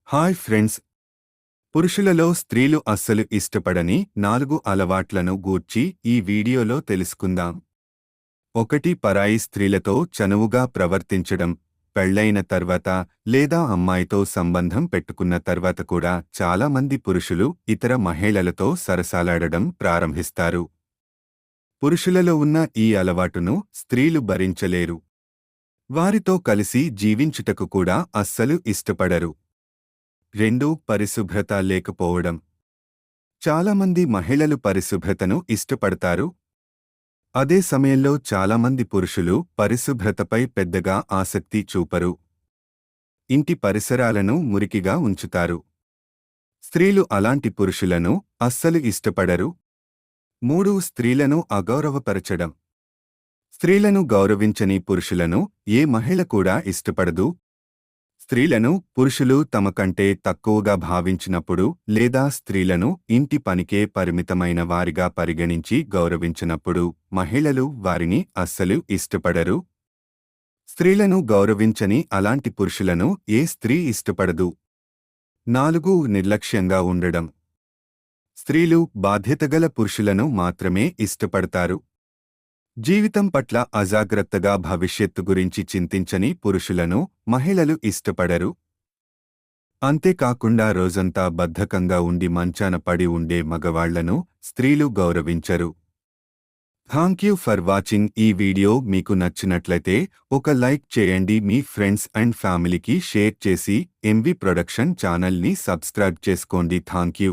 Hi friends. పురుషులలో స్త్రీలు అస్సలు ఇష్టపడని 4 అలవాట్లను గూర్చి ఈ వీడియోలో తెలుసుకుందాం. 1. పరాయి స్త్రీలతో చనువుగా ప్రవర్తించడం. పెళ్లైన తర్వాత లేదా అమ్మాయితో సంబంధం పెట్టుకున్న తర్వాత కూడా చాలా మంది పురుషులు ఇతర మహిళలతో సరసాలాడడం ప్రారంభిస్తారు. పురుషులలో ఉన్న ఈ అలవాటును స్త్రీలు భరించలేరు. వారితో కలిసి జీవించుటకు కూడా అస్సలు ఇష్టపడరు. 2. పరిశుభ్రత లేకపోవడం. చాలామంది మహిళలు పరిశుభ్రతను ఇష్టపడతారు. అదే సమయంలో చాలామంది పురుషులు పరిశుభ్రతపై పెద్దగా ఆసక్తి చూపరు. ఇంటి పరిసరాలను మురికిగా ఉంచుతారు. స్త్రీలు అలాంటి పురుషులను అస్సలు ఇష్టపడరు. 3. స్త్రీలను అగౌరవపరచడం. స్త్రీలను గౌరవించని పురుషులను ఏ మహిళ కూడా ఇష్టపడదు. స్త్రీలను పురుషులు తమ కంటే తక్కువగా భావించినప్పుడు లేదా స్త్రీలను ఇంటి పనికే పరిమితమైన వారిగా పరిగణించి గౌరవించినప్పుడు మహిళలు వారిని అస్సలు ఇష్టపడరు. స్త్రీలను గౌరవించని అలాంటి పురుషులను ఏ స్త్రీ ఇష్టపడదు. 4. నిర్లక్ష్యంగా ఉండడం. స్త్రీలు బాధ్యతగల పురుషులను మాత్రమే ఇష్టపడతారు. జీవితం పట్ల అజాగ్రత్తగా భవిష్యత్తు గురించి చింతించని పురుషులను మహిళలు ఇష్టపడరు. అంతేకాకుండా రోజంతా బద్ధకంగా ఉండి మంచాన పడి ఉండే మగవాళ్లను స్త్రీలు గౌరవించరు. Thank you for watching. ఈ వీడియో మీకు నచ్చినట్లయితే ఒక లైక్ చేయండి. మీ ఫ్రెండ్స్ అండ్ ఫ్యామిలీకి షేర్ చేసి ఎంవి ప్రొడక్షన్ ఛానల్ని సబ్స్క్రైబ్ చేసుకోండి. Thank you.